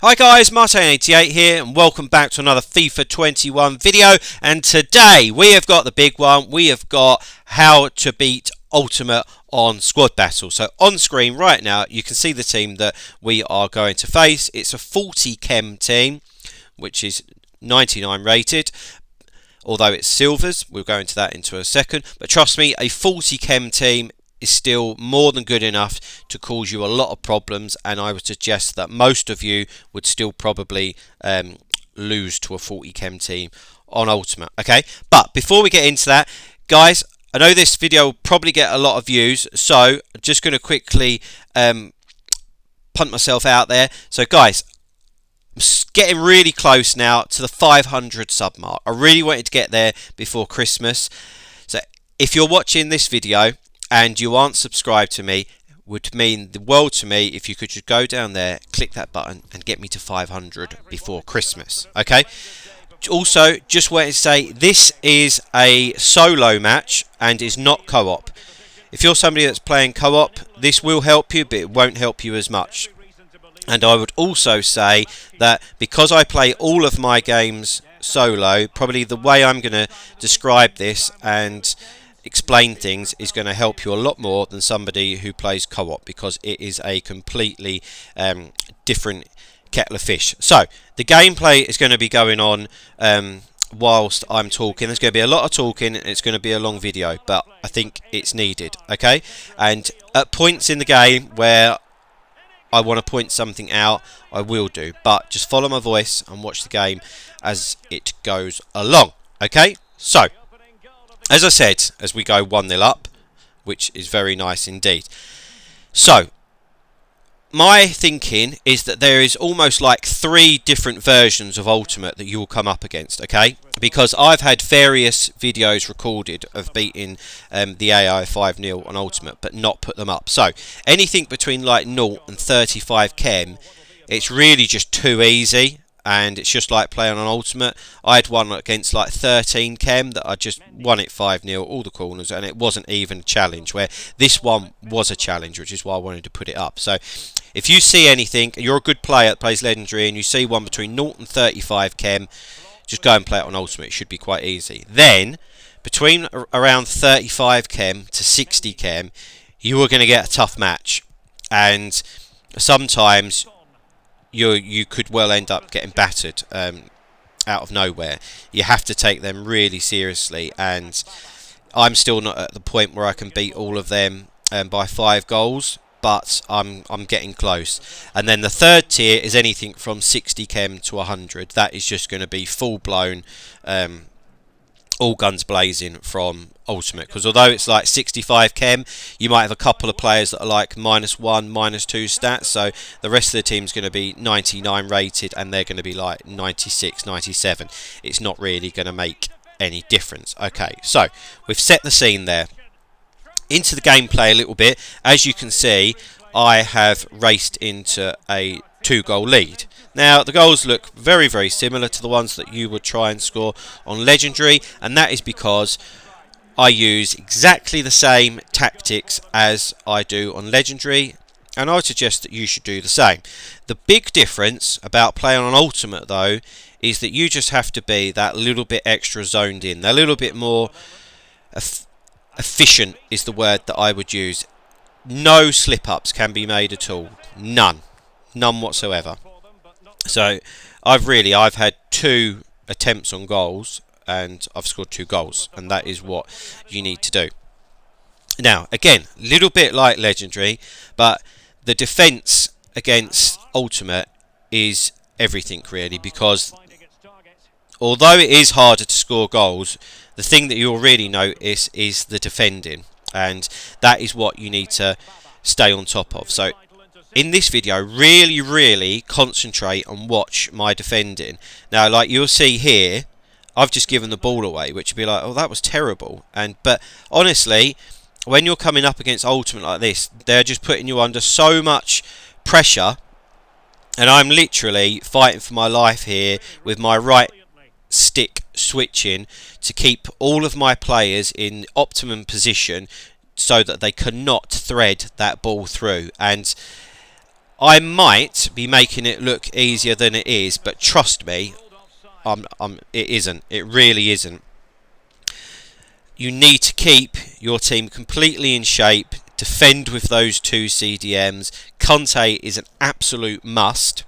Hi guys, Martin88 here and welcome back to another FIFA 21 video, and today we have got the big one. We have got how to beat Ultimate on Squad Battle. So on screen right now you can see the team that we are going to face. It's a 40 CHEM team which is 99 rated, although it's silvers. We'll go into that into a second, but trust me, a 40 CHEM team is still more than good enough to cause you a lot of problems, and I would suggest that most of you would still probably lose to a 40 CHEM team on Ultimate. Okay, but before we get into that, guys, I know this video will probably get a lot of views, so I'm just going to quickly punt myself out there. So guys, I'm getting really close now to the 500 sub mark. I really wanted to get there before Christmas, so if you're watching this video and you aren't subscribed to me, would mean the world to me if you could just go down there, click that button and get me to 500 before Christmas. Okay, also just wanted to say this is a solo match and is not co-op. If you're somebody that's playing co-op, this will help you, but it won't help you as much. And I would also say that because I play all of my games solo, probably the way I'm going to describe this and explain things is going to help you a lot more than somebody who plays co-op, because it is a completely different kettle of fish. So the gameplay is going to be going on whilst I'm talking. There's going to be a lot of talking and it's going to be a long video, but I think it's needed. Okay, and at points in the game where I want to point something out, I will do, but just follow my voice and watch the game as it goes along. Okay, so as I said, as we go 1-0 up, which is very nice indeed. So, my thinking is that there is almost like 3 different versions of Ultimate that you will come up against, okay? Because I've had various videos recorded of beating the AI 5-0 on Ultimate, but not put them up. So, anything between like 0 and 35 CHEM, it's really just too easy. And it's just like playing on Ultimate. I had one against like 13 CHEM that I just won it 5-0 all the corners, and it wasn't even a challenge, where this one was a challenge, which is why I wanted to put it up. So if you see anything, you're a good player that plays Legendary, and you see one between 0 and 35 CHEM, just go and play it on Ultimate. It should be quite easy. Then between around 35 CHEM to 60 CHEM, you are going to get a tough match, and sometimes you could well end up getting battered out of nowhere. You have to take them really seriously, and I'm still not at the point where I can beat all of them by 5 goals, but I'm getting close. And then the third tier is anything from 60 CHEM to 100. That is just going to be full blown all guns blazing from Ultimate, because although it's like 65 CHEM, you might have a couple of players that are like -1, -2 stats, so the rest of the team's going to be 99 rated and they're going to be like 96, 97. It's not really going to make any difference. Okay, so we've set the scene there. Into the gameplay a little bit. As you can see, I have raced into a 2-goal lead. Now, the goals look very, very similar to the ones that you would try and score on Legendary, and that is because I use exactly the same tactics as I do on Legendary, and I would suggest that you should do the same. The big difference about playing on Ultimate, though, is that you just have to be that little bit extra zoned in, a little bit more efficient is the word that I would use. No slip-ups can be made at all. None whatsoever. So I've had 2 attempts on goals and I've scored 2 goals, and that is what you need to do. Now again, a little bit like Legendary, but the defence against Ultimate is everything really, because although it is harder to score goals, the thing that you'll really notice is the defending, and that is what you need to stay on top of. So in this video, really concentrate and watch my defending. Now, like you'll see here, I've just given the ball away, which would be like, oh, that was terrible. But honestly, when you're coming up against Ultimate like this, they're just putting you under so much pressure, and I'm literally fighting for my life here with my right stick switching to keep all of my players in optimum position so that they cannot thread that ball through. And I might be making it look easier than it is, but trust me, it isn't. It really isn't. You need to keep your team completely in shape, defend with those 2 CDMs. Conte is an absolute must.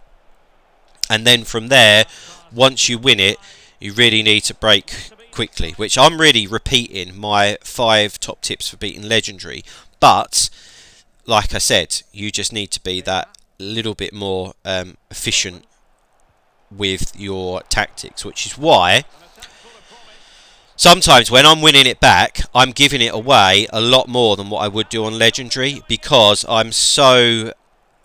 And then from there, once you win it, you really need to break quickly, which I'm really repeating my 5 top tips for beating Legendary. But, like I said, you just need to be that little bit more efficient with your tactics, which is why sometimes when I'm winning it back, I'm giving it away a lot more than what I would do on Legendary, because I'm so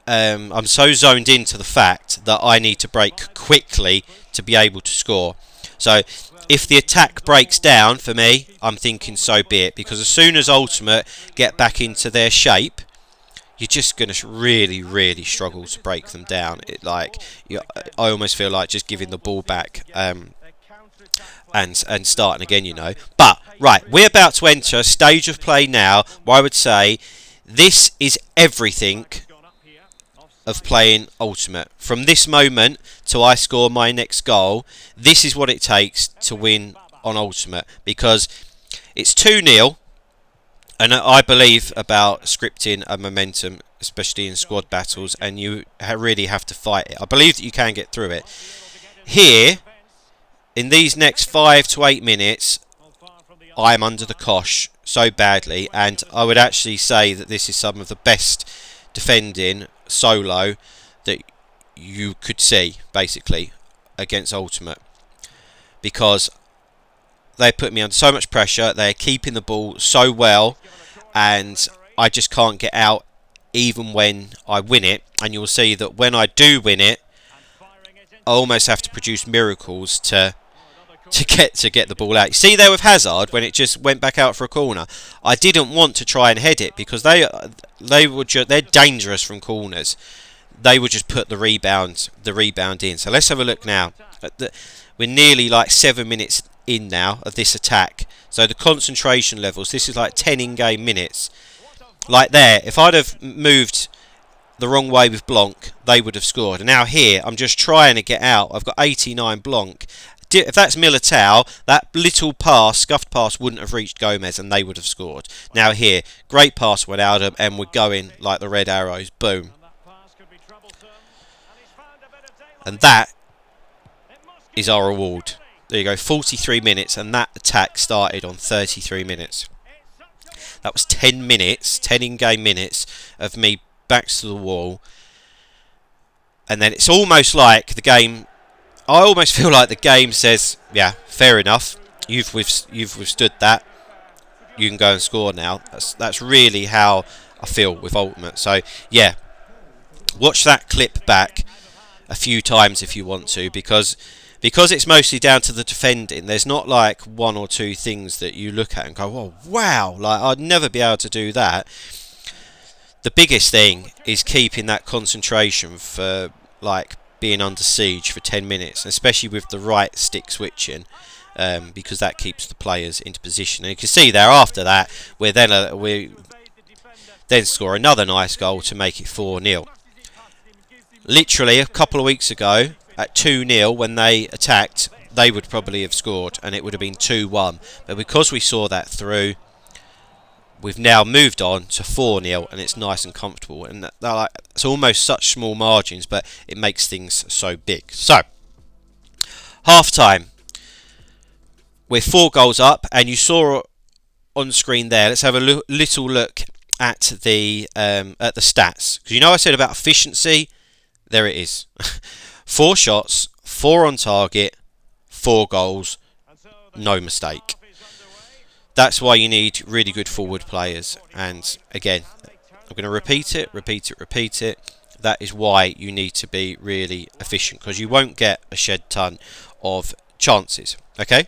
zoned into the fact that I need to break quickly to be able to score. So if the attack breaks down for me, I'm thinking so be it, because as soon as Ultimate get back into their shape, you're just going to really, really struggle to break them down. I almost feel like just giving the ball back and starting again, you know. But, right, we're about to enter a stage of play now where I would say this is everything of playing Ultimate. From this moment till I score my next goal, this is what it takes to win on Ultimate, because it's 2-0. And I believe about scripting a momentum, especially in squad battles, and you really have to fight it. I believe that you can get through it. Here, in these next 5 to 8 minutes, I'm under the cosh so badly, and I would actually say that this is some of the best defending solo that you could see, basically, against Ultimate. Because they put me under so much pressure, they're keeping the ball so well, and I just can't get out even when I win it. And you'll see that when I do win it, I almost have to produce miracles to get the ball out. You see there with Hazard, when it just went back out for a corner, I didn't want to try and head it, because they're dangerous from corners. They would just put the rebound in. So let's have a look now. We're nearly like 7 minutes in now of this attack. So the concentration levels, this is like 10 in-game minutes. Like there, if I'd have moved the wrong way with Blanc, they would have scored. And now here, I'm just trying to get out. I've got 89 Blanc. If that's Militao, that little pass, scuffed pass, wouldn't have reached Gomez and they would have scored. Now here, great pass went out of them and we're going like the red arrows. Boom. And that is our reward. There you go, 43 minutes, and that attack started on 33 minutes. That was 10 minutes, 10 in-game minutes of me backs to the wall. And then it's almost like the game, I almost feel like the game says, yeah, fair enough, you've withstood that, you can go and score now. That's really how I feel with Ultimate. So, yeah, watch that clip back a few times if you want to, because it's mostly down to the defending. There's not like 1 or 2 things that you look at and go, oh wow, like I'd never be able to do that. The biggest thing is keeping that concentration for like being under siege for 10 minutes, especially with the right stick switching, because that keeps the players into position. And you can see there after that we then score another nice goal to make it 4-0. Literally a couple of weeks ago, at 2-0, when they attacked, they would probably have scored and it would have been 2-1. But because we saw that through, we've now moved on to 4-0 and it's nice and comfortable. And it's almost such small margins, but it makes things so big. So, half time. We're 4 goals up, and you saw on screen there. Let's have a little look at the stats. Because you know I said about efficiency? There it is. 4 shots, 4 on target, 4 goals, no mistake. That's why you need really good forward players. And again, I'm going to repeat it. That is why you need to be really efficient, because you won't get a shed ton of chances. Okay?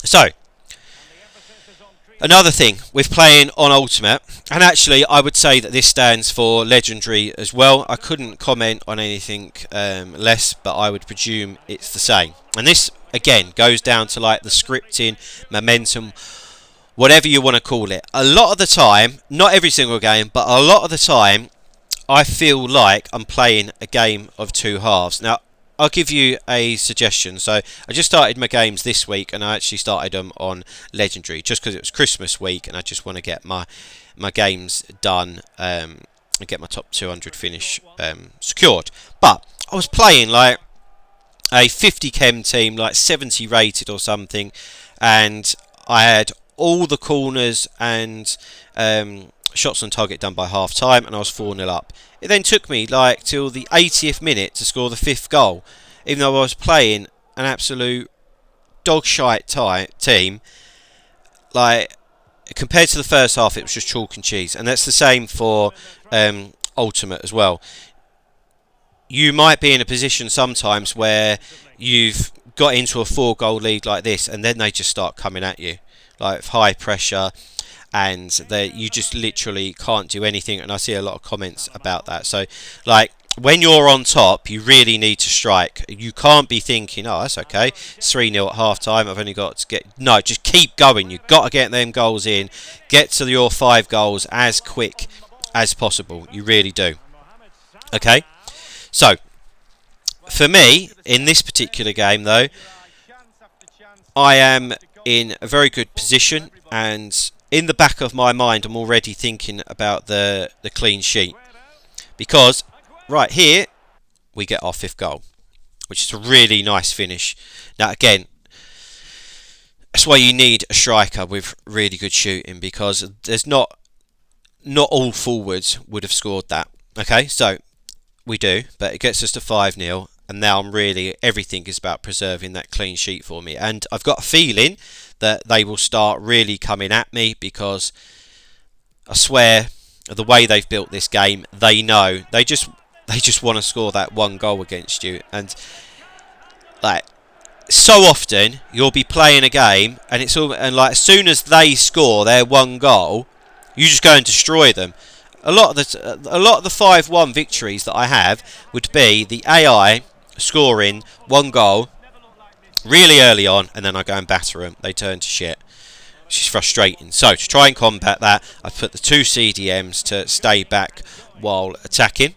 So, another thing with playing on Ultimate, and actually I would say that this stands for Legendary as well. I couldn't comment on anything less, but I would presume it's the same. And this, again, goes down to like the scripting, momentum, whatever you want to call it. A lot of the time, not every single game, but a lot of the time, I feel like I'm playing a game of two halves. Now, I'll give you a suggestion. So, I just started my games this week, and I actually started them on Legendary just because it was Christmas week, and I just want to get my games done and get my top 200 finish secured. But I was playing like a 50 chem team, like 70 rated or something, and I had all the corners and shots on target done by half time, and I was 4-0 up. It then took me like till the 80th minute to score the 5th goal, even though I was playing an absolute dog shite team. Like, compared to the first half, it was just chalk and cheese, and that's the same for Ultimate as well. You might be in a position sometimes where you've got into a 4-goal lead like this, and then they just start coming at you like high pressure, and you just literally can't do anything. And I see a lot of comments about that. So, like, when you're on top, you really need to strike. You can't be thinking, oh, that's okay, it's 3-0 at half time, I've only got to get... No, just keep going. You've got to get them goals in. Get to your 5 goals as quick as possible. You really do. Okay? So, for me, in this particular game, though, I am in a very good position, and in the back of my mind, I'm already thinking about the clean sheet. Because, right here, we get our 5th goal, which is a really nice finish. Now, again, that's why you need a striker with really good shooting, because there's not all forwards would have scored that. Okay, so we do, but it gets us to 5-0, and now everything is about preserving that clean sheet for me. And I've got a feeling that they will start really coming at me, because I swear, the way they've built this game, they know they just want to score that 1 goal against you. And like, so often you'll be playing a game, and like, as soon as they score their 1 goal, you just go and destroy them. A lot of the 5-1 victories that I have would be the AI scoring 1 goal really early on, and then I go and batter them. They turn to shit, which is frustrating. So, to try and combat that, I've put the 2 CDMs to stay back while attacking.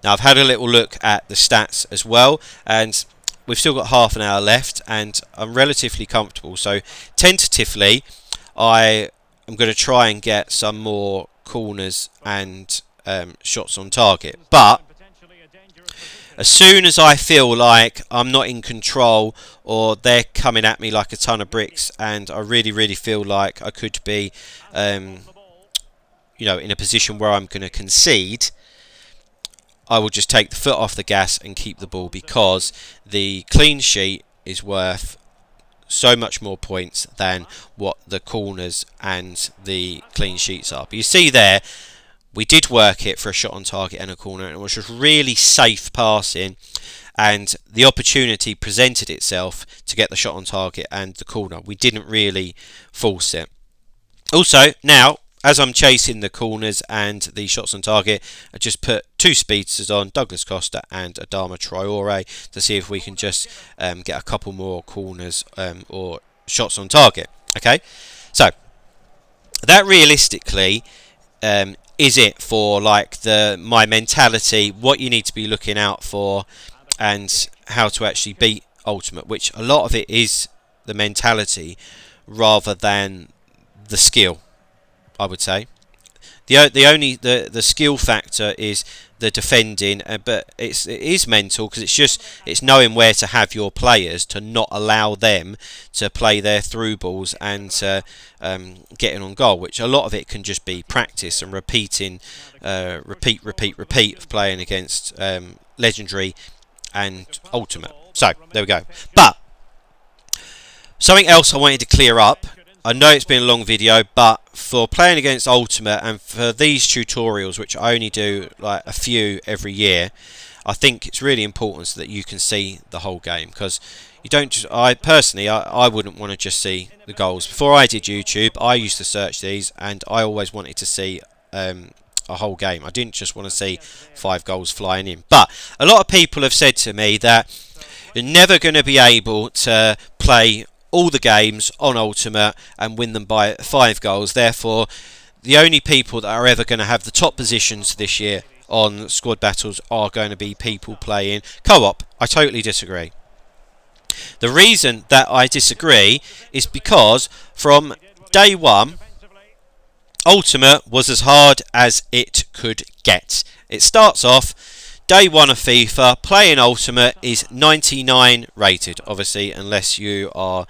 Now, I've had a little look at the stats as well, and we've still got half an hour left, and I'm relatively comfortable. So, tentatively, I am going to try and get some more corners and shots on target. But as soon as I feel like I'm not in control, or they're coming at me like a ton of bricks, and I really, really feel like I could be, in a position where I'm going to concede, I will just take the foot off the gas and keep the ball, because the clean sheet is worth so much more points than what the corners and the clean sheets are. But you see there, we did work it for a shot on target and a corner, and it was just really safe passing, and the opportunity presented itself to get the shot on target and the corner. We didn't really force it. Also, now, as I'm chasing the corners and the shots on target, I just put 2 speedsters on, Douglas Costa and Adama Traore, to see if we can just get a couple more corners or shots on target. Okay, so that realistically is it for like my mentality, what you need to be looking out for, and how to actually beat Ultimate, which a lot of it is the mentality rather than the skill, I would say. The skill factor is the defending, but it is mental, because it's knowing where to have your players to not allow them to play their through balls and getting on goal, which a lot of it can just be practice and repeat of playing against Legendary and Ultimate. So there we go. But something else I wanted to clear up. I know it's been a long video, but for playing against Ultimate and for these tutorials, which I only do like a few every year, I think it's really important so that you can see the whole game, because you don't just, I wouldn't want to just see the goals. Before I did YouTube, I used to search these, and I always wanted to see a whole game. I didn't just want to see 5 goals flying in. But a lot of people have said to me that you're never going to be able to play all the games on Ultimate and win them by 5 goals. Therefore, the only people that are ever going to have the top positions this year on squad battles are going to be people playing co-op. I totally disagree. The reason that I disagree is because from day one, Ultimate was as hard as it could get. It starts off, day one of FIFA, playing Ultimate is 99 rated, obviously, unless you are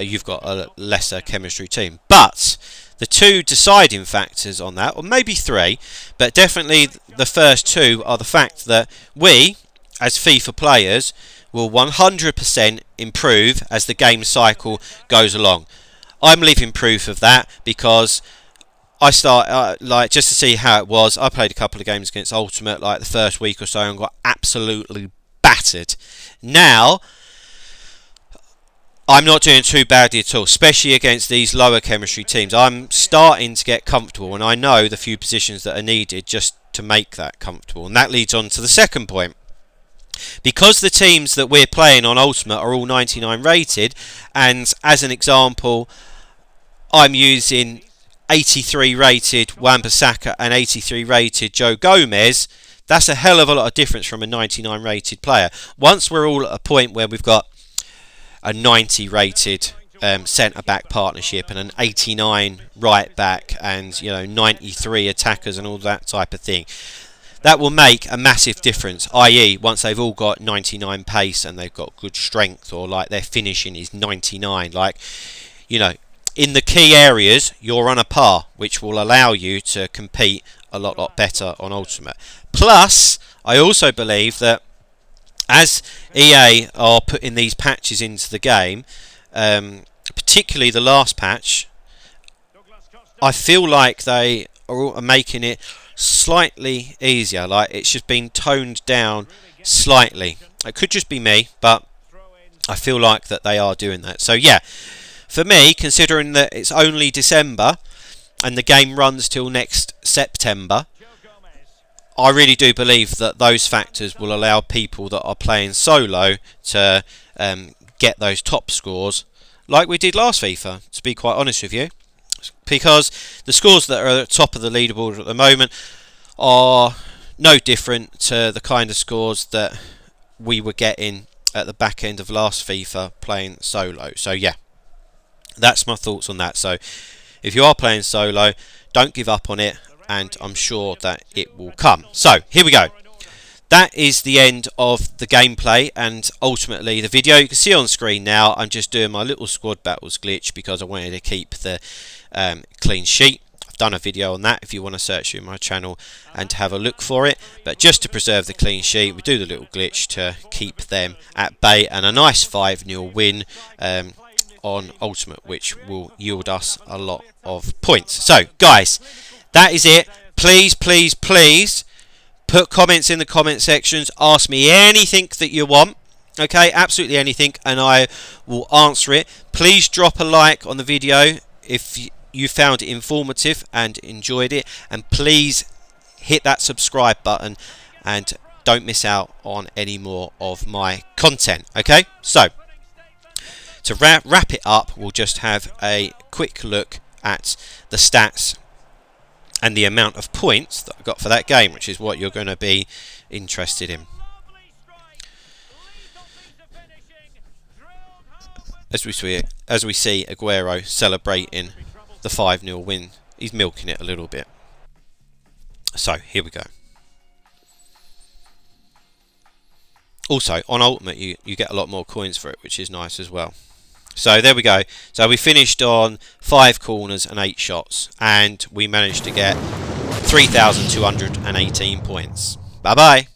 you've got a lesser chemistry team. But the two deciding factors on that, or maybe three, but definitely the first two, are the fact that we, as FIFA players, will 100% improve as the game cycle goes along. I'm living proof of that because I start like just to see how it was. I played a couple of games against Ultimate like the first week or so and got absolutely battered. Now I'm not doing too badly at all, especially against these lower chemistry teams. I'm starting to get comfortable, and I know the few positions that are needed just to make that comfortable. And that leads on to the second point. Because the teams that we're playing on Ultimate are all 99 rated, and as an example, I'm using 83 rated Wan-Bissaka and 83 rated Joe Gomez, that's a hell of a lot of difference from a 99 rated player. Once we're all at a point where we've got a 90 rated centre back partnership and an 89 right back and 93 attackers and all that type of thing, that will make a massive difference, i.e. once they've all got 99 pace and they've got good strength, or like their finishing is 99, in the key areas you're on a par, which will allow you to compete a lot better on Ultimate. Plus, I also believe that as EA are putting these patches into the game, particularly the last patch, I feel like they are making it slightly easier. Like it's just been toned down slightly. It could just be me, but I feel like that they are doing that. So yeah, for me, considering that it's only December and the game runs till next September, I really do believe that those factors will allow people that are playing solo to get those top scores like we did last FIFA, to be quite honest with you. Because the scores that are at the top of the leaderboard at the moment are no different to the kind of scores that we were getting at the back end of last FIFA playing solo. So yeah, that's my thoughts on that. So if you are playing solo, don't give up on it, and I'm sure that it will come. So here we go. That is the end of the gameplay and ultimately the video. You can see on screen now I'm just doing my little squad battles glitch because I wanted to keep the clean sheet. I've done a video on that if you want to search through my channel and have a look for it. But just to preserve the clean sheet, we do the little glitch to keep them at bay, and a nice 5-0 win on Ultimate, which will yield us a lot of points. So guys, that is it. Please, please, please put comments in the comment sections. Ask me anything that you want. Okay, absolutely anything, and I will answer it. Please drop a like on the video if you found it informative and enjoyed it. And please hit that subscribe button and don't miss out on any more of my content. Okay, so to wrap it up, we'll just have a quick look at the stats and the amount of points that I got for that game, which is what you're going to be interested in. As we see Aguero celebrating the 5-0 win, he's milking it a little bit. So here we go. Also on Ultimate you get a lot more coins for it, which is nice as well. So there we go. So we finished on 5 corners and 8 shots, and we managed to get 3,218 points. Bye bye.